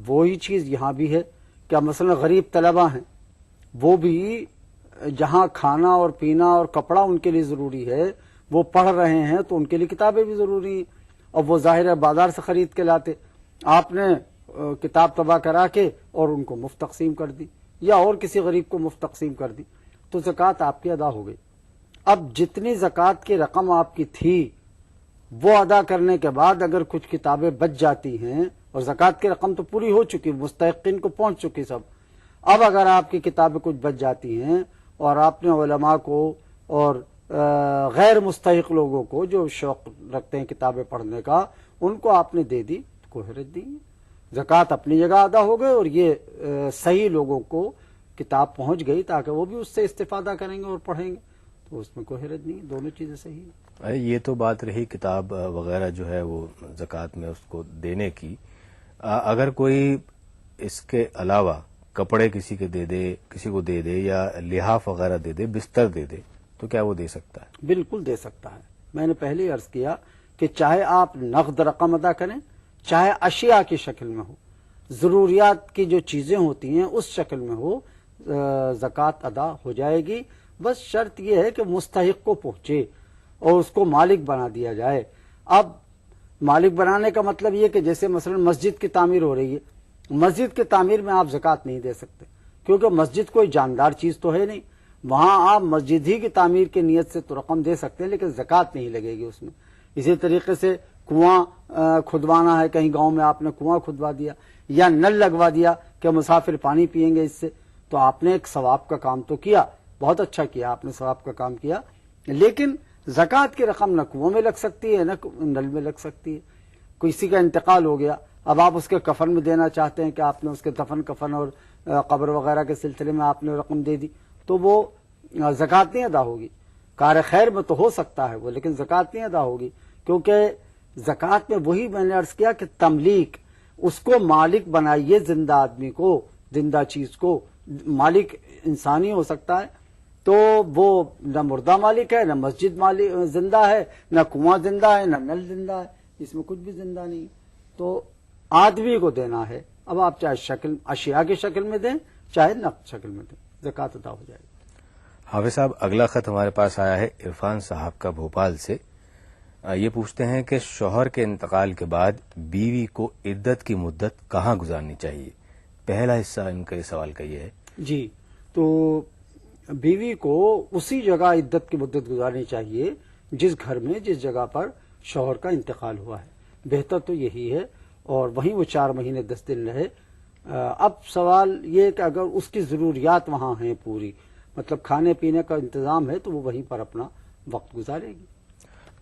وہی چیز یہاں بھی ہے کہ مثلا غریب طلبہ ہیں، وہ بھی جہاں کھانا اور پینا اور کپڑا ان کے لیے ضروری ہے، وہ پڑھ رہے ہیں تو ان کے لیے کتابیں بھی ضروری ہیں، اور وہ ظاہر ہے بازار سے خرید کے لاتے، آپ نے کتاب طبع کرا کے اور ان کو مفت تقسیم کر دی، یا اور کسی غریب کو مفت تقسیم کر دی، تو زکوٰۃ آپ کی ادا ہو گئی۔ اب جتنی زکوٰۃ کی رقم آپ کی تھی وہ ادا کرنے کے بعد اگر کچھ کتابیں بچ جاتی ہیں، اور زکوٰۃ کی رقم تو پوری ہو چکی، مستحقین کو پہنچ چکی سب، اب اگر آپ کی کتابیں کچھ بچ جاتی ہیں اور آپ نے علماء کو اور غیر مستحق لوگوں کو جو شوق رکھتے ہیں کتابیں پڑھنے کا، ان کو آپ نے دے دی تو کوئی حرج نہیں ہے، زکوٰۃ اپنی جگہ ادا ہو گئی، اور یہ صحیح لوگوں کو کتاب پہنچ گئی تاکہ وہ بھی اس سے استفادہ کریں گے اور پڑھیں گے، تو اس میں کوئی حرج نہیں، دونوں چیزیں صحیح ہیں۔ یہ تو بات رہی کتاب وغیرہ جو ہے وہ زکوٰۃ میں اس کو دینے کی۔ اگر کوئی اس کے علاوہ کپڑے کسی کے دے دے، کسی کو دے دے، یا لحاف وغیرہ دے دے، بستر دے دے، تو کیا وہ دے سکتا ہے؟ بالکل دے سکتا ہے۔ میں نے پہلے ہی عرض کیا کہ چاہے آپ نقد رقم ادا کریں، چاہے اشیاء کی شکل میں ہو، ضروریات کی جو چیزیں ہوتی ہیں اس شکل میں ہو، زکوٰۃ ادا ہو جائے گی۔ بس شرط یہ ہے کہ مستحق کو پہنچے اور اس کو مالک بنا دیا جائے۔ اب مالک بنانے کا مطلب یہ کہ جیسے مثلا مسجد کی تعمیر ہو رہی ہے، مسجد کی تعمیر میں آپ زکوٰۃ نہیں دے سکتے، کیونکہ مسجد کوئی جاندار چیز تو ہے نہیں، وہاں آپ مسجد ہی کی تعمیر کی نیت سے تو رقم دے سکتے ہیں لیکن زکوٰۃ نہیں لگے گی اس میں۔ اسی طریقے سے کنواں کھدوانا ہے، کہیں گاؤں میں آپ نے کنواں کھدوا دیا یا نل لگوا دیا کہ مسافر پانی پیئیں گے اس سے، تو آپ نے ایک ثواب کا کام تو کیا، بہت اچھا کیا آپ نے، ثواب کا کام کیا، لیکن زکوٰۃ کی رقم نہ کنویں میں لگ سکتی ہے نہ نل میں لگ سکتی ہے۔ کسی کا انتقال ہو گیا، اب آپ اس کے کفن میں دینا چاہتے ہیں کہ آپ نے اس کے دفن کفن اور قبر وغیرہ کے سلسلے میں آپ نے رقم دے دی، تو وہ زکوٰۃ نہیں ادا ہوگی۔ کار خیر میں تو ہو سکتا ہے وہ، لیکن زکوٰۃ نہیں ادا ہوگی، کیونکہ زکوٰۃ میں وہی میں نے عرض کیا کہ تملیک، اس کو مالک بنائیے، زندہ آدمی کو، زندہ چیز کو۔ مالک انسانی ہو سکتا ہے تو وہ نہ مردہ مالک ہے، نہ مسجد مالک زندہ ہے، نہ کنواں زندہ ہے، نہ نل زندہ ہے، اس میں کچھ بھی زندہ نہیں، تو آدمی کو دینا ہے۔ اب آپ چاہے شکل اشیاء کی شکل میں دیں، چاہے نقد شکل میں دیں، زکوٰۃ ادا ہو جائے گی۔ حافظ صاحب، اگلا خط ہمارے پاس آیا ہے عرفان صاحب کا بھوپال سے۔ یہ پوچھتے ہیں کہ شوہر کے انتقال کے بعد بیوی کو عدت کی مدت کہاں گزارنی چاہیے؟ پہلا حصہ ان کا سوال کا یہ ہے۔ جی، تو بیوی کو اسی جگہ عدت کی مدت گزارنی چاہیے جس گھر میں، جس جگہ پر شوہر کا انتقال ہوا ہے، بہتر تو یہی ہے، اور وہیں وہ 4 مہینے 10 دن رہے۔ اب سوال یہ کہ اگر اس کی ضروریات وہاں ہیں پوری، مطلب کھانے پینے کا انتظام ہے، تو وہ وہیں پر اپنا وقت گزارے گی۔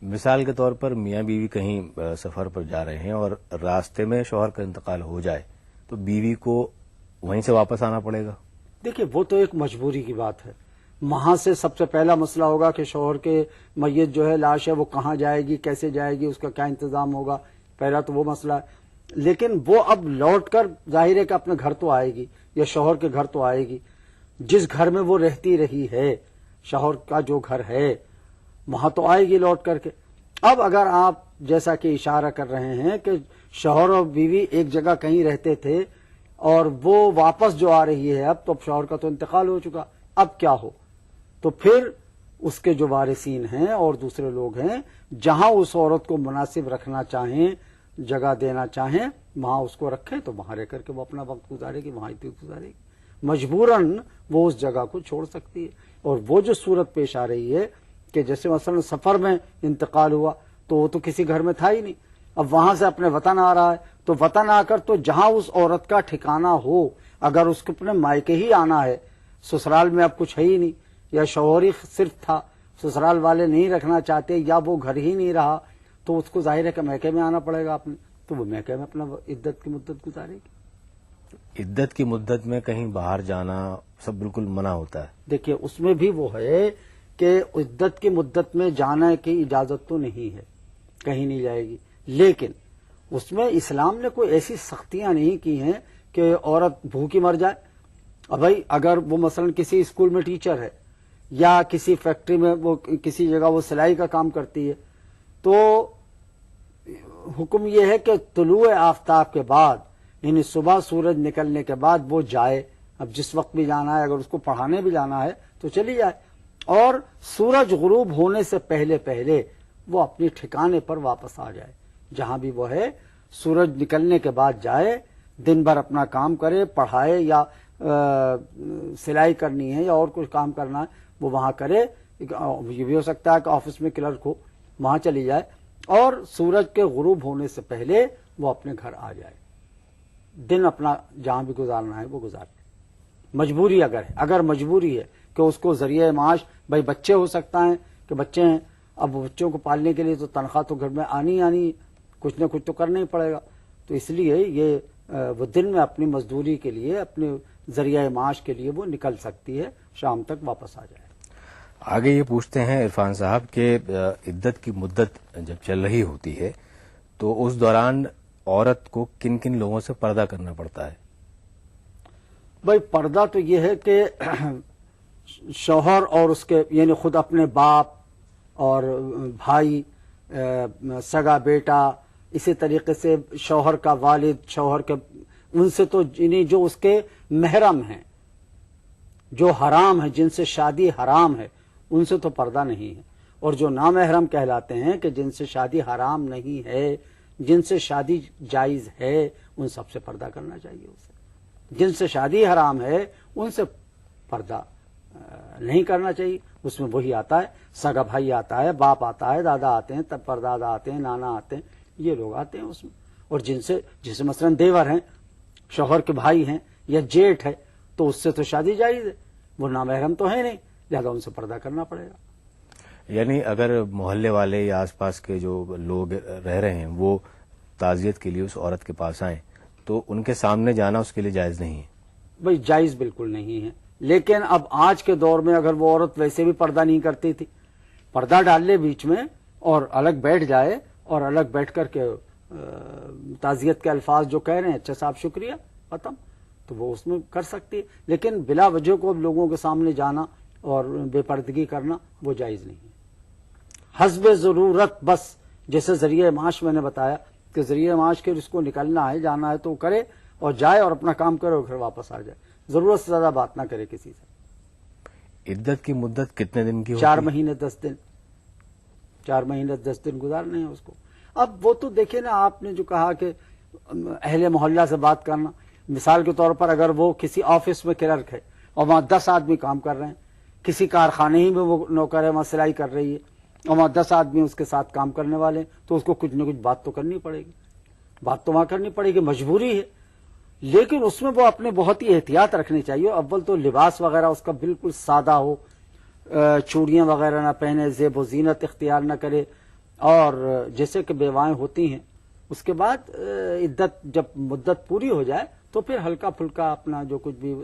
مثال کے طور پر میاں بیوی کہیں سفر پر جا رہے ہیں اور راستے میں شوہر کا انتقال ہو جائے تو بیوی کو وہیں سے واپس آنا پڑے گا؟ دیکھیں، وہ تو ایک مجبوری کی بات ہے، وہاں سے سب سے پہلا مسئلہ ہوگا کہ شوہر کے میت جو ہے، لاش ہے، وہ کہاں جائے گی، کیسے جائے گی، اس کا کیا انتظام ہوگا، پہلا تو وہ مسئلہ ہے۔ لیکن وہ اب لوٹ کر ظاہر ہے کہ اپنے گھر تو آئے گی، یا شوہر کے گھر تو آئے گی، جس گھر میں وہ رہتی رہی ہے، شوہر کا جو گھر ہے وہاں تو آئے گی لوٹ کر کے۔ اب اگر آپ جیسا کہ اشارہ کر رہے ہیں کہ شوہر اور بیوی ایک جگہ کہیں رہتے تھے اور وہ واپس جو آ رہی ہے، اب تو شوہر کا تو انتقال ہو چکا، اب کیا ہو؟ تو پھر اس کے جو وارثین ہیں اور دوسرے لوگ ہیں، جہاں اس عورت کو مناسب رکھنا چاہیں، جگہ دینا چاہیں، وہاں اس کو رکھیں، تو وہاں رہ کر کے وہ اپنا وقت گزارے گی، وہاں ہی گزارے گی۔ مجبوراً وہ اس جگہ کو چھوڑ سکتی ہے۔ اور وہ جو صورت پیش آ رہی ہے کہ جیسے مثلا سفر میں انتقال ہوا تو وہ تو کسی گھر میں تھا ہی نہیں، اب وہاں سے اپنے وطن آ رہا ہے، تو وطن آ کر تو جہاں اس عورت کا ٹھکانہ ہو، اگر اس کو اپنے مائکے ہی آنا ہے، سسرال میں اب کچھ ہے ہی نہیں، یا شوہر ہی صرف تھا، سسرال والے نہیں رکھنا چاہتے، یا وہ گھر ہی نہیں رہا، تو اس کو ظاہر ہے کہ میکے میں آنا پڑے گا اپنے، تو وہ میکے میں اپنا عدت کی مدت گزارے گی۔ عدت کی مدت میں کہیں باہر جانا سب بالکل منع ہوتا ہے؟ دیکھیے، اس میں بھی وہ ہے کہ عدت کی مدت میں جانے کی اجازت تو نہیں ہے، کہیں نہیں جائے گی، لیکن اس میں اسلام نے کوئی ایسی سختیاں نہیں کی ہیں کہ عورت بھوکی مر جائے۔ اب بھائی اگر وہ مثلا کسی اسکول میں ٹیچر ہے، یا کسی فیکٹری میں وہ کسی جگہ وہ سلائی کا کام کرتی ہے، تو حکم یہ ہے کہ طلوع آفتاب کے بعد یعنی صبح سورج نکلنے کے بعد وہ جائے، اب جس وقت بھی جانا ہے، اگر اس کو پڑھانے بھی جانا ہے تو چلی جائے، اور سورج غروب ہونے سے پہلے پہلے وہ اپنی ٹھکانے پر واپس آ جائے، جہاں بھی وہ ہے سورج نکلنے کے بعد جائے، دن بھر اپنا کام کرے، پڑھائے یا سلائی کرنی ہے یا اور کچھ کام کرنا ہے وہ وہاں کرے، یہ بھی ہو سکتا ہے کہ آفس میں کلرک ہو، وہاں چلی جائے، اور سورج کے غروب ہونے سے پہلے وہ اپنے گھر آ جائے، دن اپنا جہاں بھی گزارنا ہے وہ گزارے۔ مجبوری اگر مجبوری ہے کہ اس کو ذریعہ معاش، بھائی بچے ہو سکتا ہے کہ بچے ہیں، اب بچوں کو پالنے کے لیے تو تنخواہ تو گھر میں آنی کچھ نہ کچھ تو کرنا ہی پڑے گا، تو اس لیے یہ وہ دن میں اپنی مزدوری کے لیے، اپنے ذریعہ معاش کے لیے وہ نکل سکتی ہے، شام تک واپس آ جائے۔ آگے یہ پوچھتے ہیں عرفان صاحب کہ عدت کی مدت جب چل رہی ہوتی ہے تو اس دوران عورت کو کن کن لوگوں سے پردہ کرنا پڑتا ہے؟ بھائی پردہ تو یہ ہے کہ شوہر اور اس کے یعنی خود اپنے باپ اور بھائی، سگا بیٹا، اسی طریقے سے شوہر کا والد، شوہر کے ان سے تو یعنی جو اس کے محرم ہیں، جو حرام ہے، جن سے شادی حرام ہے، ان سے تو پردہ نہیں ہے، اور جو نامحرم کہلاتے ہیں کہ جن سے شادی حرام نہیں ہے، جن سے شادی جائز ہے، ان سب سے پردہ کرنا چاہیے اسے۔ جن سے شادی حرام ہے ان سے پردہ نہیں کرنا چاہیے، اس میں وہی آتا ہے، سگا بھائی آتا ہے، باپ آتا ہے، دادا آتے ہیں، تب پردادا آتے ہیں، نانا آتے ہیں، یہ لوگ آتے ہیں اس میں، اور جیسے مثلا دیور ہیں، شوہر کے بھائی ہیں یا جیٹھ ہے، تو اس سے تو شادی جائز ہے، وہ نامحرم تو ہے نہیں، لہذا ان سے پردہ کرنا پڑے گا۔ یعنی اگر محلے والے یا آس پاس کے جو لوگ رہ رہے ہیں وہ تعزیت کے لیے اس عورت کے پاس آئیں تو ان کے سامنے جانا اس کے لیے جائز نہیں ہے؟ بھئی جائز بالکل نہیں ہے، لیکن اب آج کے دور میں اگر وہ عورت ویسے بھی پردہ نہیں کرتی تھی، پردہ ڈال لے بیچ میں اور الگ بیٹھ جائے اور الگ بیٹھ کر کے تعزیت کے الفاظ جو کہہ رہے ہیں، اچھا صاحب شکریہ، ختم، تو وہ اس میں کر سکتی ہے، لیکن بلا وجہ کو لوگوں کے سامنے جانا اور بے پردگی کرنا وہ جائز نہیں ہے۔ حسب ضرورت، بس جیسے ذریعہ معاش میں نے بتایا کہ ذریعہ معاش کے اس کو نکلنا ہے، جانا ہے تو کرے اور جائے اور اپنا کام کرے اور پھر واپس آ جائے، ضرورت سے زیادہ بات نہ کرے کسی سے۔ عدت کی مدت کتنے دن کی ہوتی 4 ہے؟ مہینے 10 دن، 4 مہینے 10 دن گزارنے ہیں اس کو۔ اب وہ تو دیکھیں نا، آپ نے جو کہا کہ اہل محلہ سے بات کرنا، مثال کے طور پر اگر وہ کسی آفس میں کلرک ہے اور وہاں 10 آدمی کام کر رہے ہیں، کسی کارخانے ہی میں وہ نوکر ہے، وہاں سلائی کر رہی ہے اور وہاں 10 آدمی اس کے ساتھ کام کرنے والے ہیں، تو اس کو کچھ نہ کچھ بات تو کرنی پڑے گی، بات تو وہاں کرنی پڑے گی، مجبوری ہے، لیکن اس میں وہ اپنے بہت ہی احتیاط رکھنی چاہیے۔ اول تو لباس وغیرہ اس کا بالکل سادہ ہو، چوڑیاں وغیرہ نہ پہنے، زیب و زینت اختیار نہ کرے، اور جیسے کہ بیوائیں ہوتی ہیں، اس کے بعد عدت جب مدت پوری ہو جائے تو پھر ہلکا پھلکا اپنا جو کچھ بھی،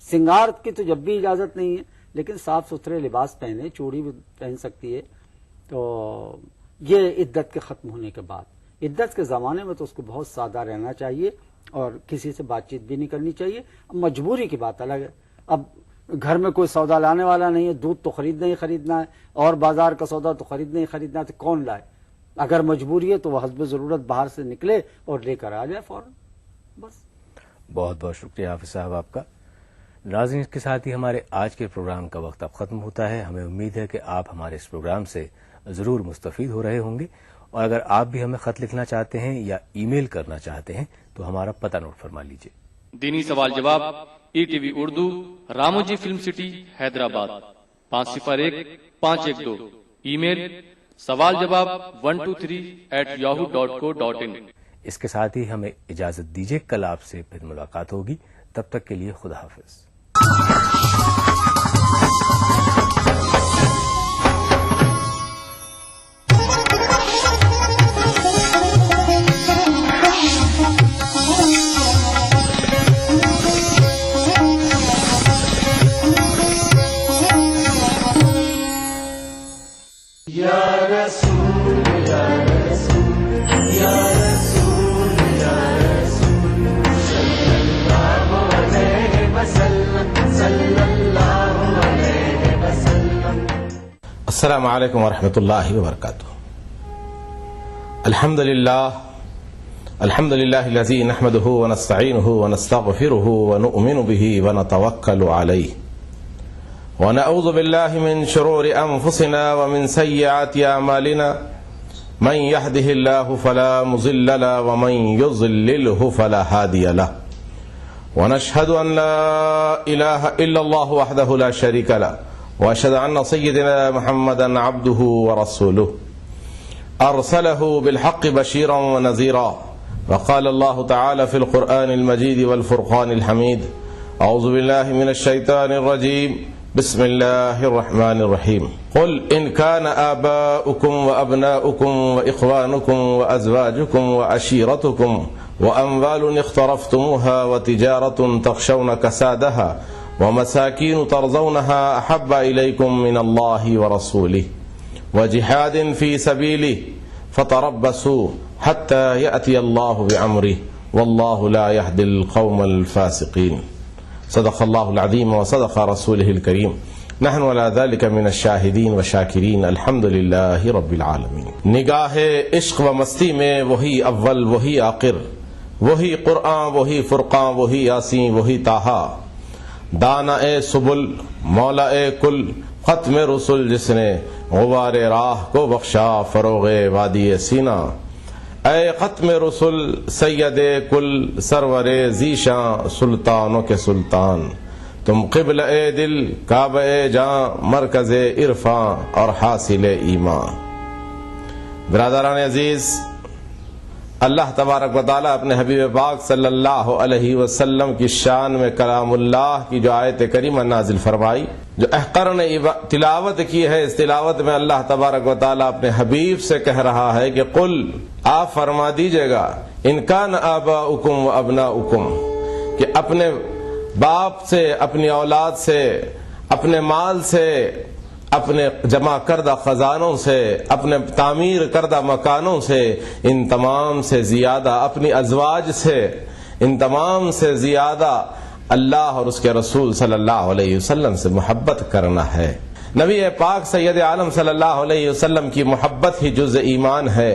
سنگار کی تو جب بھی اجازت نہیں ہے، لیکن صاف ستھرے لباس پہنے، چوڑی بھی پہن سکتی ہے، تو یہ عدت کے ختم ہونے کے بعد۔ عدت کے زمانے میں تو اس کو بہت سادہ رہنا چاہیے اور کسی سے بات چیت بھی نہیں کرنی چاہیے۔ اب مجبوری کی بات الگ ہے، اب گھر میں کوئی سودا لانے والا نہیں ہے، دودھ تو خریدنا ہے اور بازار کا سودا تو خریدنا ہے، تو کون لائے؟ اگر مجبوری ہے تو وہ حسب ضرورت باہر سے نکلے اور لے کر آ جائے فوراً، بس۔ بہت بہت شکریہ حافظ صاحب آپ کا۔ ناظرین، اس کے ساتھ ہی ہمارے آج کے پروگرام کا وقت اب ختم ہوتا ہے۔ ہمیں امید ہے کہ آپ ہمارے اس پروگرام سے ضرور مستفید ہو رہے ہوں گے، اور اگر آپ بھی ہمیں خط لکھنا چاہتے ہیں یا ای میل کرنا چاہتے ہیں تو ہمارا پتہ نوٹ فرما لیجیے۔ دینی سوال جواب، E T V Urdu, Ramoji film city, Hyderabad, 501-512۔ Email سوال جواب 123@yahoo.co.in۔ اس کے ساتھ ہی ہمیں اجازت دیجیے، کل آپ سے پھر ملاقات ہوگی، تب تک کے لیے خدا حافظ۔ السلام علیکم ورحمۃ اللہ وبرکاتہ۔ الحمد للہ الحمد لله الذي نحمده ونستعينه ونستغفره ونؤمن به ونتوكل عليه ونعوذ بالله من شرور أنفسنا ومن سيئات أعمالنا من يهده الله فلا مضل له ومن يضلله فلا هادي له ونشهد أن لا إله إلا الله وحده لا شريك له وأشهد أن سيدنا محمدا عبده ورسوله أرسله بالحق بشيرا ونذيرا وقال الله تعالى في القرآن المجيد والفرقان الحميد أعوذ بالله من الشيطان الرجيم بسم الله الرحمن الرحيم قل إن كان آباؤكم وأبناؤكم وإخوانكم وأزواجكم وعشيرتكم وأموال اقترفتموها وتجارة تخشون كسادها ومساكين ترضونها أحب إليكم من الله ورسوله وجهاد في سبيله فتربصوا حتى يأتي الله بأمره والله لا يهدي القوم الفاسقين صدق الله العظيم وصدق رسوله الكريم نحن على ذلك من الشاہدین والشاکرین الحمد للہ رب العالمین. نگاہ عشق و مستی میں وہی اول وہی آخر، وہی قرآن وہی فرقان وہی یاسین وہی طٰہٰ، دانا اے سبل مولا اے کل ختم رسول جس نے غبار راہ کو بخشا فروغ وادی سینہ. اے ختم رسول سید کل سرور ذیشاں سلطانوں کے سلطان، تم قبل اے دل کعبہ اے جاں مرکز عرفاں اور حاصل ایمان. برادران عزیز، اللہ تبارک و تعالیٰ اپنے حبیب پاک صلی اللہ علیہ وسلم کی شان میں کلام اللہ کی جو آیت کریمہ نازل فرمائی، جو احقر نے تلاوت کی ہے، اس تلاوت میں اللہ تبارک و تعالیٰ اپنے حبیب سے کہہ رہا ہے کہ قل، آپ فرما دیجئے گا، ان کان آباؤکم و ابناؤکم، کہ اپنے باپ سے، اپنی اولاد سے، اپنے مال سے، اپنے جمع کردہ خزانوں سے، اپنے تعمیر کردہ مکانوں سے، ان تمام سے زیادہ اپنی ازواج سے، ان تمام سے زیادہ اللہ اور اس کے رسول صلی اللہ علیہ وسلم سے محبت کرنا ہے. نبی پاک سید عالم صلی اللہ علیہ وسلم کی محبت ہی جز ایمان ہے.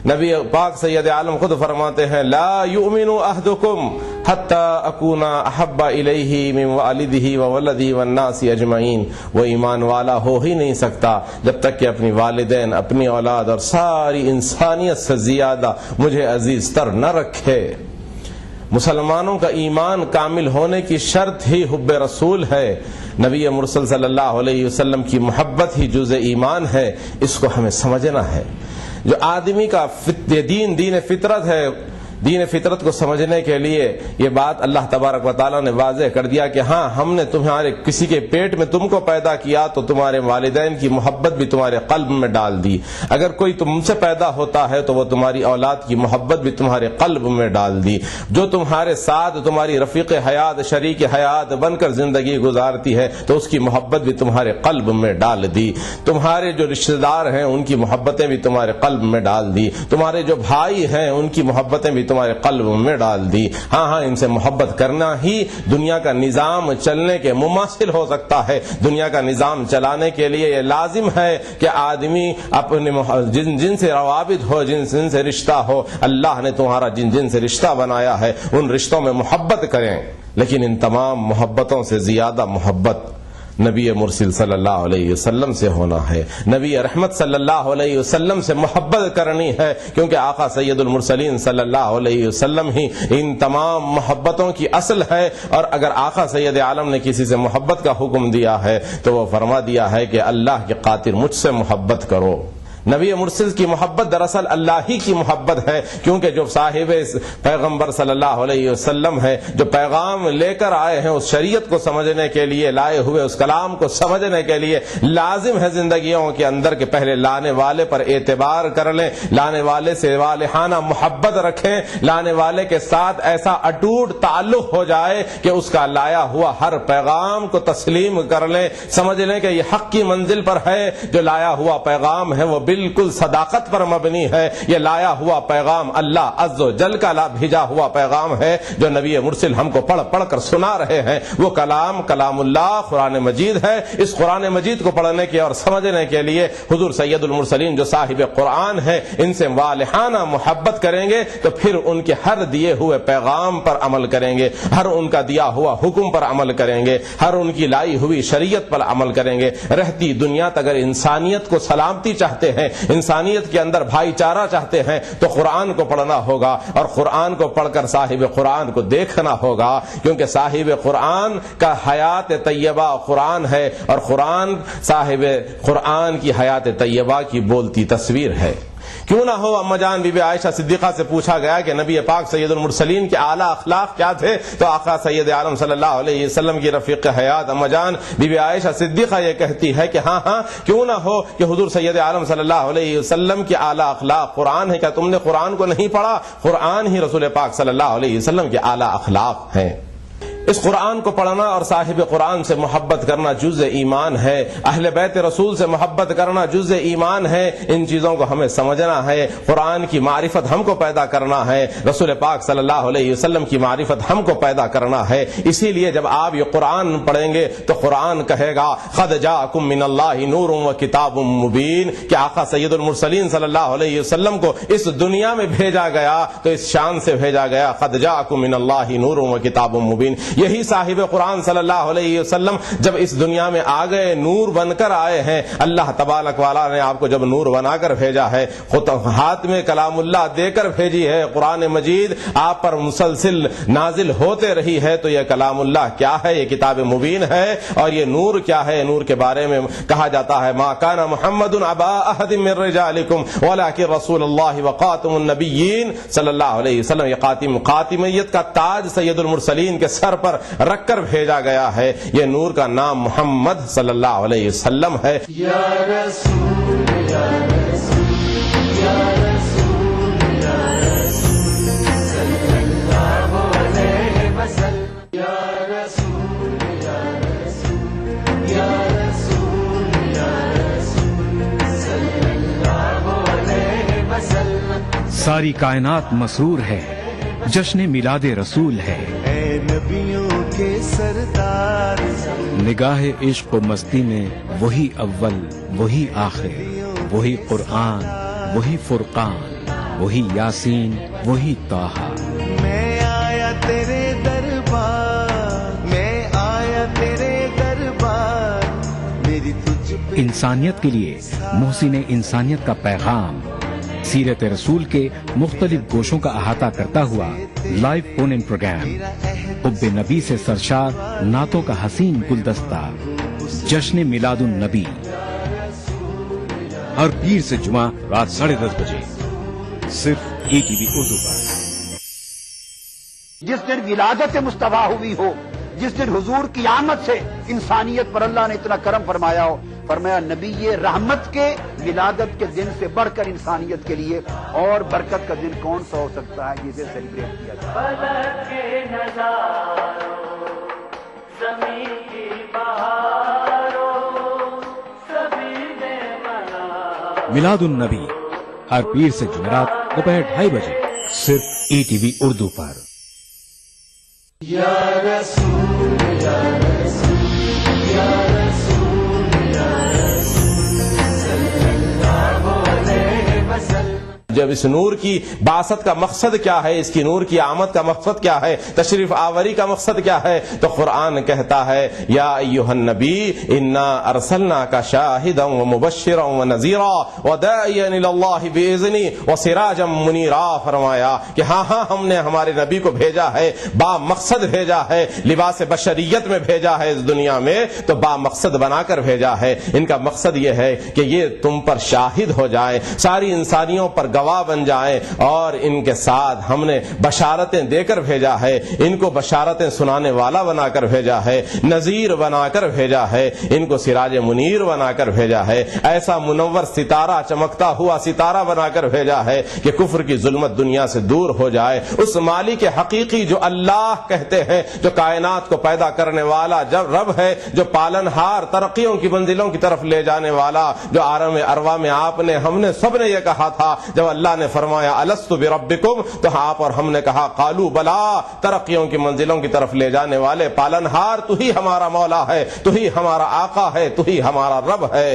نبی پاک سید عالم خود فرماتے ہیں لا یؤمن احدکم حتی اکونا احب الیہ من والدہ وولدہ والناس اجمعین. وہ ایمان والا ہو ہی نہیں سکتا جب تک کہ اپنی والدین، اپنی اولاد اور ساری انسانیت سے زیادہ مجھے عزیز تر نہ رکھے. مسلمانوں کا ایمان کامل ہونے کی شرط ہی حب رسول ہے. نبی مرسل صلی اللہ علیہ وسلم کی محبت ہی جز ایمان ہے. اس کو ہمیں سمجھنا ہے. جو آدمی کا دین فطرت ہے، دین فطرت کو سمجھنے کے لیے یہ بات اللہ تبارک و تعالیٰ نے واضح کر دیا کہ ہاں، ہم نے تمہارے کسی کے پیٹ میں تم کو پیدا کیا تو تمہارے والدین کی محبت بھی تمہارے قلب میں ڈال دی. اگر کوئی تم سے پیدا ہوتا ہے تو وہ تمہاری اولاد کی محبت بھی تمہارے قلب میں ڈال دی. جو تمہارے ساتھ تمہاری رفیق حیات، شریک حیات بن کر زندگی گزارتی ہے تو اس کی محبت بھی تمہارے قلب میں ڈال دی. تمہارے جو رشتہ دار ہیں ان کی محبتیں بھی تمہارے قلب میں ڈال دی. تمہارے جو بھائی ہیں ان کی محبتیں بھی تمہارے قلب میں ڈال دی. ہاں، ان سے محبت کرنا ہی دنیا کا نظام چلنے کے مماثل ہو سکتا ہے. دنیا کا نظام چلانے کے لیے یہ لازم ہے کہ آدمی اپنے جن سے روابط ہو، جن سے رشتہ ہو، اللہ نے تمہارا جن سے رشتہ بنایا ہے ان رشتوں میں محبت کریں. لیکن ان تمام محبتوں سے زیادہ محبت نبی مرسل صلی اللہ علیہ وسلم سے ہونا ہے. نبی رحمت صلی اللہ علیہ وسلم سے محبت کرنی ہے، کیونکہ آقا سید المرسلین صلی اللہ علیہ وسلم ہی ان تمام محبتوں کی اصل ہے. اور اگر آقا سید عالم نے کسی سے محبت کا حکم دیا ہے تو وہ فرما دیا ہے کہ اللہ کی خاطر مجھ سے محبت کرو. نبی مرسل کی محبت دراصل اللہ ہی کی محبت ہے، کیونکہ جو صاحب پیغمبر صلی اللہ علیہ وسلم ہے، جو پیغام لے کر آئے ہیں اس شریعت کو سمجھنے کے لیے، لائے ہوئے اس کلام کو سمجھنے کے لیے لازم ہے زندگیوں کے اندر کہ پہلے لانے والے پر اعتبار کر لیں، لانے والے سے والہانہ محبت رکھیں، لانے والے کے ساتھ ایسا اٹوٹ تعلق ہو جائے کہ اس کا لایا ہوا ہر پیغام کو تسلیم کر لیں، سمجھ لیں کہ یہ حق کی منزل پر ہے، جو لایا ہوا پیغام ہے وہ بالکل صداقت پر مبنی ہے. یہ لایا ہوا پیغام اللہ عز و جل کا بھیجا ہوا پیغام ہے جو نبی مرسل ہم کو پڑھ پڑھ کر سنا رہے ہیں. وہ کلام اللہ قرآن مجید ہے. اس قرآن مجید کو پڑھنے کے اور سمجھنے کے لیے حضور سید المرسلین جو صاحب قرآن ہے ان سے والہانہ محبت کریں گے تو پھر ان کے ہر دیے ہوئے پیغام پر عمل کریں گے, ہر ان کا دیا ہوا حکم پر عمل کریں گے, ہر ان کی لائی ہوئی شریعت پر عمل کریں گے. رہتی دنیا تک اگر انسانیت کو سلامتی چاہتے ہیں, انسانیت کے اندر بھائی چارہ چاہتے ہیں تو قرآن کو پڑھنا ہوگا, اور قرآن کو پڑھ کر صاحب قرآن کو دیکھنا ہوگا, کیونکہ صاحب قرآن کا حیات طیبہ قرآن ہے, اور قرآن صاحب قرآن کی حیات طیبہ کی بولتی تصویر ہے. کیوں نہ ہو اما جان بی بی عائشہ صدیقہ سے پوچھا گیا کہ نبی پاک سید المرسلین کے اعلیٰ اخلاق کیا تھے, تو آقا سید عالم صلی اللہ علیہ وسلم کی رفیق حیات اما جان بی بی عائشہ صدیقہ یہ کہتی ہے کہ ہاں کیوں نہ ہو کہ حضور سید عالم صلی اللہ علیہ وسلم کے اعلیٰ اخلاق قرآن ہے. کیا تم نے قرآن کو نہیں پڑھا؟ قرآن ہی رسول پاک صلی اللہ علیہ وسلم کے اعلیٰ اخلاق ہیں. اس قرآن کو پڑھنا اور صاحب قرآن سے محبت کرنا جز ایمان ہے. اہل بیت رسول سے محبت کرنا جز ایمان ہے. ان چیزوں کو ہمیں سمجھنا ہے. قرآن کی معرفت ہم کو پیدا کرنا ہے, رسول پاک صلی اللہ علیہ وسلم کی معرفت ہم کو پیدا کرنا ہے. اسی لیے جب آپ یہ قرآن پڑھیں گے تو قرآن کہے گا قد جاءکم من اللہ نور و کتاب مبین, کہ آقا سید المرسلین صلی اللہ علیہ وسلم کو اس دنیا میں بھیجا گیا تو اس شان سے بھیجا گیا قد جاءکم من اللہ نور و کتاب مبین. یہی صاحب قرآن صلی اللہ علیہ وسلم جب اس دنیا میں آ گئے, نور بن کر آئے ہیں. اللہ تبارک والا نے آپ کو جب نور بنا کر بھیجا ہے, خود ہاتھ میں کلام اللہ دے کر بھیجی ہے, قرآن مجید آپ پر مسلسل نازل ہوتے رہی ہے, تو یہ کلام اللہ کیا ہے؟ یہ کتاب مبین ہے. اور یہ نور کیا ہے؟ نور کے بارے میں کہا جاتا ہے ما کان محمد ابا احد من رجالکم ولکن رسول اللہ وخاتم النبیین صلی اللہ علیہ وسلم. یہ خاتمیت کا تاج سید المرسلین کے سر پر رکھ کر بھیجا گیا ہے. یہ نور کا نام محمد صلی اللہ علیہ وسلم ہے. یا رسول یا رسول یا رسول یا رسول صلی اللہ علیہ وسلم. یا رسول یا رسول یا رسول یا رسول صلی اللہ علیہ وسلم. ساری کائنات مسرور ہے, جشن میلاد رسول ہے. اے نبیوں کے سردار, نگاہ عشق و مستی میں وہی اول وہی آخر, وہی قرآن وہی فرقان, وہی یاسین وہی طٰہٰ. میں آیا تیرے دربار, میں آیا تیرے دربار, میری تجھ پہ انسانیت کے لیے محسن انسانیت کا پیغام, سیرت رسول کے مختلف گوشوں کا احاطہ کرتا ہوا لائیو فون ان پروگرام, حب نبی سے سرشار نعتوں کا حسین گلدستہ, جشن میلاد النبی, ہر پیر سے جمعہ رات 10:30 بجے صرف ETV اردو پر. جس دن ولادت مصطفیٰ ہوئی ہو, جس دن حضور کی آمد سے انسانیت پر اللہ نے اتنا کرم فرمایا ہو, فرمایا نبی یہ رحمت کے ولادت کے دن سے بڑھ کر انسانیت کے لیے اور برکت کا دن کون سا ہو سکتا ہے جسے سیلیبریٹ کیا جائے. میلاد النبی ہر پیر سے جمعرات دوپہر 2:30 بجے صرف ETV اردو پر. یا رسول یا رسول یا رسول یا رسول صلی اللہ علیہ وسلم. جب اس نور کی بعثت کا مقصد کیا ہے, اس کی نور کی آمد کا مقصد کیا ہے, تشریف آوری کا مقصد کیا ہے, تو قرآن کہتا ہے یا ایھا النبی انا ارسلناک شاہدا ومبشرا ونذیرا وداعیا الی اللہ باذنہ وسراجا منیرا. فرمایا کہ ہاں ہم نے ہمارے نبی کو بھیجا ہے, با مقصد بھیجا ہے, لباس بشریت میں بھیجا ہے اس دنیا میں, تو با مقصد بنا کر بھیجا ہے. ان کا مقصد یہ ہے کہ یہ تم پر شاہد ہو جائے, ساری انسانیوں پر گواہ بن جائیں، اور ان کے ساتھ ہم نے بشارتیں دے کر بھیجا ہے، ان کو بشارتیں سنانے والا بنا کر بھیجا ہے، نذیر بنا کر بھیجا ہے، ان کو سراج منیر بنا کر بھیجا ہے، ایسا منور ستارہ، چمکتا ہوا ستارہ بنا کر بھیجا ہے کہ کفر کی ظلمت دنیا سے دور ہو جائے۔ اس مالک حقیقی جو اللہ کہتے ہیں، جو کائنات کو پیدا کرنے والا جب رب ہے، جو پالن ہار، ترقیوں کی منزلوں کی طرف لے جانے والا، جو عالم ارواح میں آپ نے، ہم نے، سب نے یہ کہا تھا جب اللہ نے فرمایا الست بربکم، تو آپ اور ہم نے کہا قالوا بلا، ترقیوں کی منزلوں کی طرف لے جانے والے پالن ہار، تو ہی ہمارا مولا ہے، تو ہی ہمارا آقا ہے، تو ہی ہمارا رب ہے۔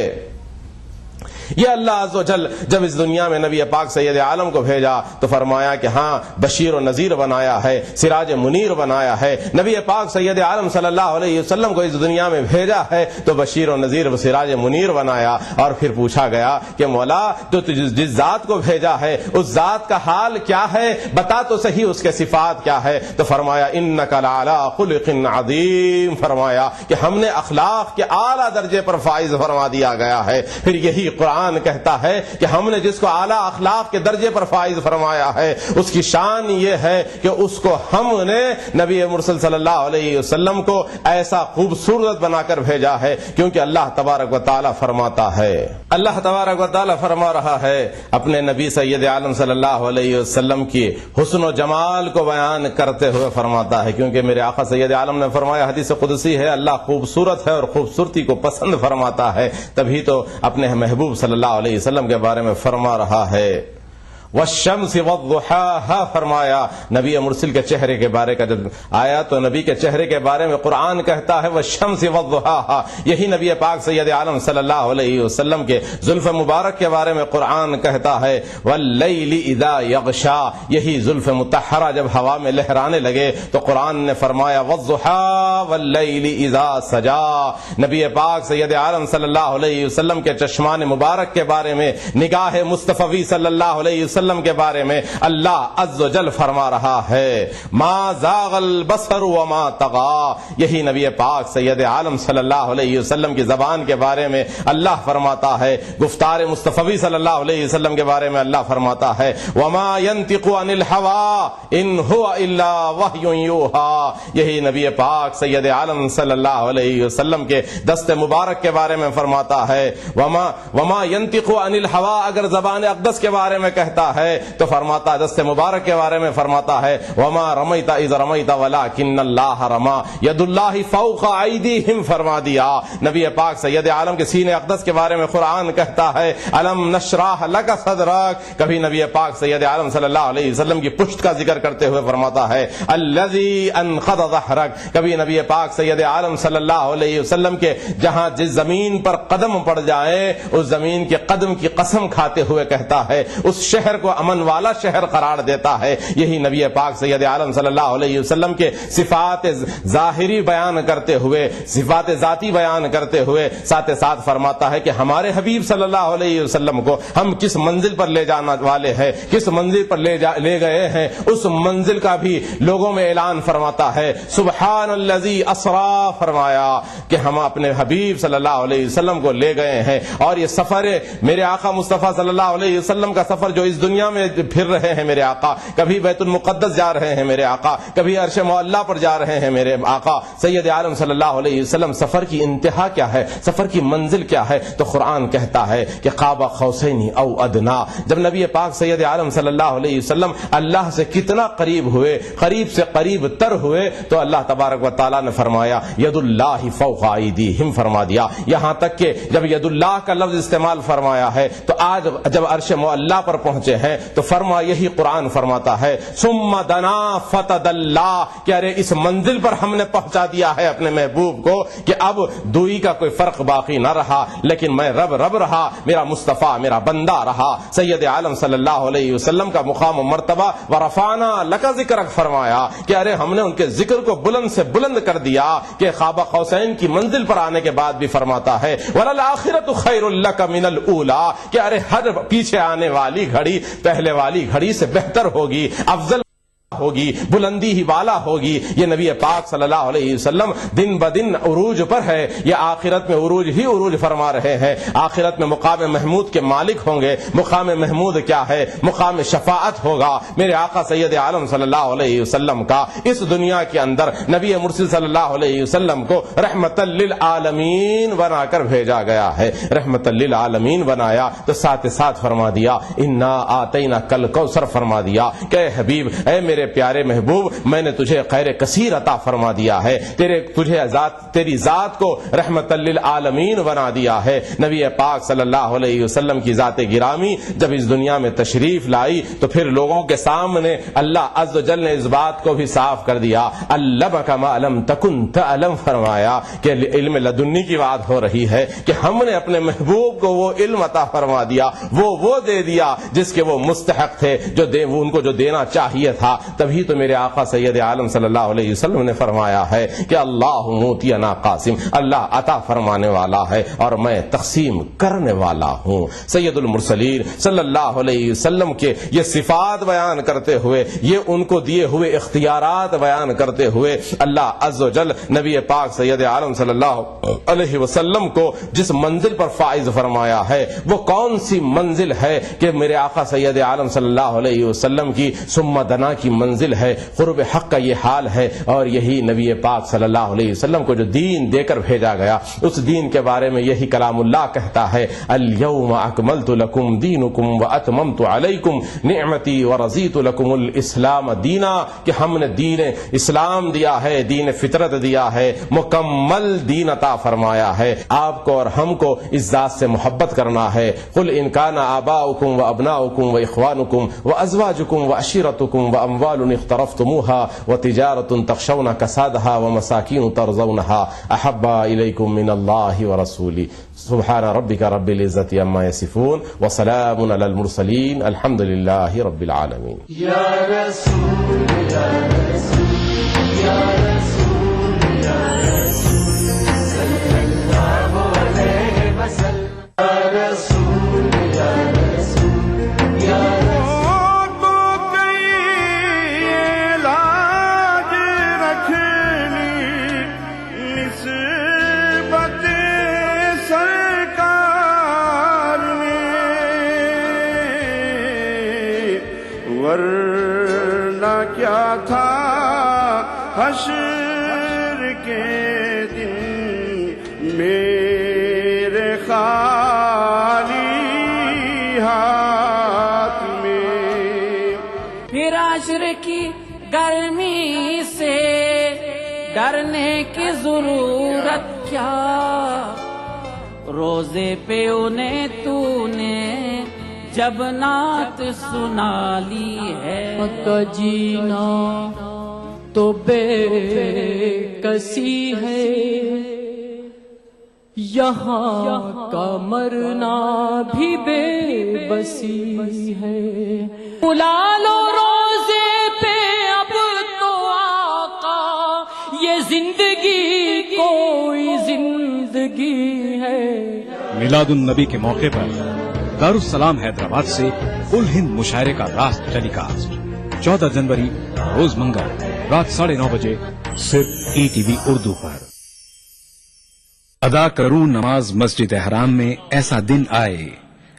یہ اللہ عز و جل جب اس دنیا میں نبی پاک سید عالم کو بھیجا تو فرمایا کہ ہاں بشیر و نذیر بنایا ہے، سراج منیر بنایا ہے۔ نبی پاک سید عالم صلی اللہ علیہ وسلم کو اس دنیا میں بھیجا ہے تو بشیر و نذیر و سراج منیر بنایا، اور پھر پوچھا گیا کہ مولا تو جس ذات کو بھیجا ہے اس ذات کا حال کیا ہے، بتا تو صحیح اس کے صفات کیا ہے۔ تو فرمایا انک لعلی خلق عظیم، فرمایا کہ ہم نے اخلاق کے اعلیٰ درجے پر فائز فرما دیا گیا ہے۔ پھر یہی قرآن کہتا ہے کہ ہم نے جس کو اعلیٰ اخلاق کے درجے پر فائز فرمایا ہے اس کی شان یہ ہے کہ اس کو ہم نے نبی مرسل صلی اللہ علیہ وسلم کو ایسا خوبصورت بنا کر بھیجا ہے، کیونکہ اللہ تبارک و تعالی فرماتا ہے، اللہ تبارک و تعالی فرما رہا ہے اپنے نبی سید عالم صلی اللہ علیہ وسلم کی حسن و جمال کو بیان کرتے ہوئے فرماتا ہے، کیونکہ میرے آقا سید عالم نے فرمایا حدیث قدسی ہے اللہ خوبصورت ہے اور خوبصورتی کو پسند فرماتا ہے، تبھی تو اپنے محبوب صلی اللہ علیہ وسلم کے بارے میں فرما رہا ہے والشمس والضحاها، فرمایا نبی مرسل کے چہرے کے بارے کا جب آیا تو نبی کے چہرے کے بارے میں قرآن کہتا ہے والشمس والضحاها، یہی نبی پاک سید عالم صلی اللہ علیہ وسلم کے زلف مبارک کے بارے میں قرآن کہتا ہے واللیل اذا یغشا، یہی زلف مطہرہ جب ہوا میں لہرانے لگے تو قرآن نے فرمایا والضحا واللیل اذا سجا، نبی پاک سید عالم صلی اللہ علیہ وسلم کے چشمان مبارک کے بارے میں، نگاہ مصطفی صلی اللہ علیہ وسلم کے بارے میں اللہ عز و جل فرما رہا ہے ما زاغ البصر وما طغى، یہی نبی پاک سید عالم صلی اللہ علیہ وسلم کی زبان کے بارے میں اللہ فرماتا ہے، گفتار مصطفی صلی اللہ علیہ وسلم کے بارے میں اللہ فرماتا ہے وما ينطق عن الهوى ان هو الا وحی یوحى، یہی نبی پاک سید عالم صلی اللہ علیہ وسلم کے دست مبارک کے بارے میں فرماتا ہے وما ينطق عن الهوى، اگر زبان اقدس کے بارے میں کہتا ہے تو فرماتا ہے دست مبارک کے بارے میں فرماتا ہے وما رمیت اذ رمیت ولکن اللہ رما ید اللہ فوق ایدیہم، فرما دیا نبی پاک سید عالم کے سینے اقدس کے بارے میں قرآن کہتا ہے الم نشرح لک صدرک، کبھی نبی پاک سید عالم صلی اللہ علیہ وسلم کی پشت کا ذکر کرتے ہوئے فرماتا ہے الذی انقض ظہرک، کبھی نبی پاک سید عالم صلی اللہ علیہ وسلم کے جہاں جس زمین پر قدم پڑ جائے اس زمین کے قدم کی قسم کھاتے ہوئے کہتا ہے اس شہر کو امن والا شہر قرار دیتا ہے، یہی نبی پاک سید عالم صلی اللہ علیہ وسلم کے صفات ظاہری بیان کرتے ہوئے، صفات ذاتی بیان کرتے ہوئے ساتھ ساتھ فرماتا ہے کہ ہمارے حبیب صلی اللہ علیہ وسلم کو ہم کس منزل پر لے جانے والے ہیں، کس منزل پر لے گئے ہیں، اس منزل کا بھی لوگوں میں اعلان فرماتا ہے سبحان الذی اسرا، فرمایا کہ ہم اپنے حبیب صلی اللہ علیہ وسلم کو لے گئے ہیں، اور یہ سفر میرے آقا مصطفیٰ صلی اللہ علیہ وسلم کا سفر جو اس دنیا میں پھر رہے ہیں میرے آقا، کبھی بیت المقدس جا رہے ہیں میرے آقا، کبھی عرش معلیٰ پر جا رہے ہیں میرے آقا سید عالم صلی اللہ علیہ وسلم، سفر کی انتہا کیا ہے، سفر کی منزل کیا ہے، تو قرآن کہتا ہے کہ قاب قوسین او ادنا، جب نبی پاک سید عالم صلی اللہ علیہ وسلم اللہ سے کتنا قریب ہوئے، قریب سے قریب تر ہوئے، تو اللہ تبارک و تعالیٰ نے فرمایا ید اللہ فوق ایدیہم، فرما دیا، یہاں تک کہ جب ید اللہ کا لفظ استعمال فرمایا ہے تو آج جب عرش معلیٰ پر پہنچے ہیں تو فرما یہی قرآن فرماتا ہے ثم دنا فتدلا، کہ ارے اس منزل پر ہم نے پہنچا دیا ہے اپنے محبوب کو کہ اب دوئی کا کوئی فرق باقی نہ رہا، لیکن میں رب رہا، میرا مصطفیٰ میرا بندہ رہا، سید عالم صلی اللہ علیہ وسلم کا مقام و مرتبہ ورفعنا لک ذکرک، فرمایا کہ ارے ہم نے ان کے ذکر کو بلند سے بلند کر دیا، کہ قاب قوسین کی منزل پر آنے کے بعد بھی فرماتا ہے وللآخرۃ خیر لک من الاولی، کہ ارے ہر پیچھے آنے والی گھڑی پہلے والی گھڑی سے بہتر ہوگی، افضل ہوگی، بلندی ہی والا ہوگی. یہ نبی پاک صلی اللہ علیہ وسلم دن بدن عروج پر ہے. یہ آخرت میں عروج ہی عروج فرما رہے ہیں. آخرت میں مقام محمود کے مالک ہوں گے. مقام محمود کیا ہے؟ مقام شفاعت ہوگا. میرے آقا سید عالم صلی اللہ علیہ وسلم کا اس دنیا کے اندر نبی مرسل صلی اللہ علیہ وسلم کو رحمت للعالمین بنا کر بھیجا گیا ہے. رحمت للعالمین بنایا تو ساتھ ساتھ فرما دیا انا آتینا کل کوثر فرما دیا کہ اے حبیب، اے میرے پیارے محبوب، میں نے تجھے خیر کثیر عطا فرما دیا ہے. تیری ذات کو رحمت للعالمین بنا دیا ہے. نبی پاک صلی اللہ علیہ وسلم کی ذات گرامی جب اس دنیا میں تشریف لائی تو پھر لوگوں کے سامنے اللہ عز و جل نے اس بات کو بھی صاف کر دیا. علمک ما لم تکن تعلم فرمایا کہ علم لدنی کی بات ہو رہی ہے کہ ہم نے اپنے محبوب کو وہ علم عطا فرما دیا، وہ دے دیا جس کے وہ مستحق تھے، ان کو جو دینا چاہیے تھا. تبھی تو میرے آقا سید عالم صلی اللہ علیہ وسلم نے فرمایا ہے کہ اللہ موتی انا قاسم، اللہ عطا فرمانے والا ہے اور میں تقسیم کرنے والا ہوں. سید المرسلین صلی اللہ علیہ وسلم کے یہ صفات بیان کرتے ہوئے، یہ ان کو دیے ہوئے اختیارات بیان کرتے ہوئے، اللہ عز و جل نبی پاک سید عالم صلی اللہ علیہ وسلم کو جس منزل پر فائز فرمایا ہے وہ کون سی منزل ہے کہ میرے آقا سید عالم صلی اللہ علیہ وسلم کی ثم دنا کی منزل ہے. قرب حق کا یہ حال ہے. اور یہی نبی پاک صلی اللہ علیہ وسلم کو جو دین دے کر بھیجا گیا، اس دین کے بارے میں یہی کلام اللہ کہتا ہے الیوم اکملت لکم دینکم واتممت علیکم نعمتی ورضیت لکم الاسلام دینا، کہ ہم نے دین اسلام دیا ہے، دین فطرت دیا ہے، مکمل دین عطا فرمایا ہے. آپ کو اور ہم کو اس ذات سے محبت کرنا ہے. قل ان کان آباؤکم وابناؤکم واخوانکم وازواجکم وعشیرتکم واموال اقترفتموها وتجارة تخشون كسادها ومساكين ترضونها احب اليكم من الله ورسوله. سبحان ربك رب العزة عما يصفون وسلام على المرسلين الحمد لله رب العالمين. یا رسول یا رسول یا رسول یا رسول صلی اللہ علیہ وسلم. یا رسول یا رسول یا رسول. ورنہ کیا تھا حشر کے دن میرے خالی ہاتھ میں. پھر عشر کی گرمی سے ڈرنے کی ضرورت کیا، روزے پہ انہیں تو نے جب نعت سنا لی ہے. کا جینا تو بے کسی ہے، یہاں کا مرنا بھی بے بسی ہے. بلا لو روزے پہ اب تو آقا، یہ زندگی کوئی زندگی ہے. میلاد النبی کے موقع پر دارالسلام حیدرآباد سے کل ہند مشاعرے کا راست ٹیلی کاسٹ 14 جنوری روز منگل رات 9:30 بجے صرف ETV اردو پر. ادا کروں نماز مسجد حرام میں ایسا دن آئے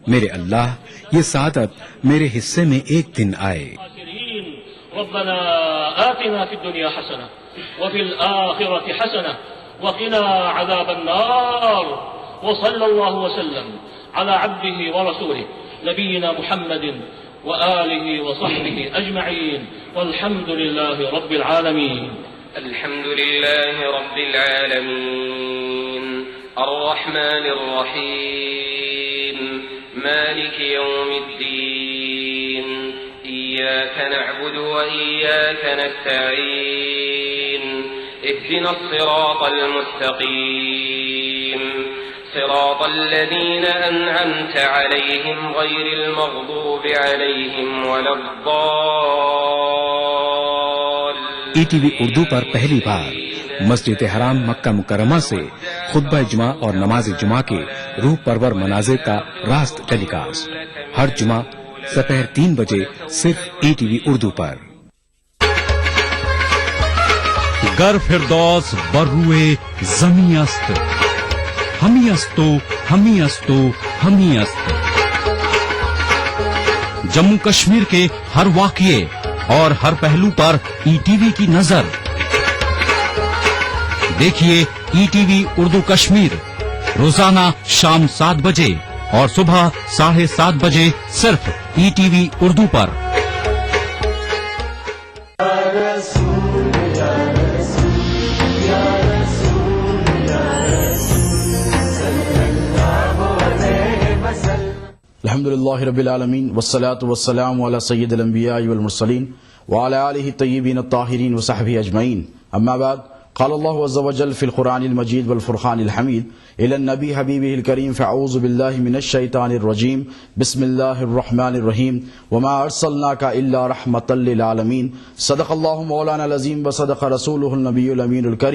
میرے اللہ، یہ سعادت میرے حصے میں ایک دن آئے. ربنا آتنا في الدنيا حسنة وفي الآخرة حسنة وقنا عذاب النار. وصلى الله وسلم على عبده ورسوله نبينا محمد وآله وصحبه أجمعين والحمد لله رب العالمين. الحمد لله رب العالمين الرحمن الرحيم مالك يوم الدين إياك نعبد وإياك نستعين اهدنا الصراط المستقيم صراط الذين أنعمت عليهم غير المغضوب عليهم ولا الضالين. ETV اردو پر پہلی بار مسجد حرام مکہ مکرمہ سے خطبہ جمعہ اور نماز جمعہ کے روح پرور مناظر کا راست ٹیلی کاسٹ ہر جمعہ دوپہر 3 بجے صرف ETV اردو پر. گر فردوس بروئے زمیں است، ہمی استو ہمی استو ہمی است۔ جموں کشمیر کے ہر واقعے اور ہر پہلو پر ای ٹی وی کی نظر۔ دیکھیے ای ٹی وی اردو کشمیر روزانہ شام 7 بجے اور صبح 7:30 بجے صرف ای ٹی وی اردو پر۔ الحمد لله رب العالمين والصلاة والسلام على سيد الأنبياء والمرسلين وعلى آله الطيبين الطاهرين وصحبه أجمعين. أما بعد، قال الله عز وجل في القرآن المجيد والفرقان الحميد إلى النبي حبيبه الكريم: فأعوذ بالله من الشيطان الرجيم، بسم الله الرحمن الرحيم، وما أرسلناك إلا رحمة للعالمين. صدق الله مولانا العظيم وصدق رسوله النبي الأمين الكريم.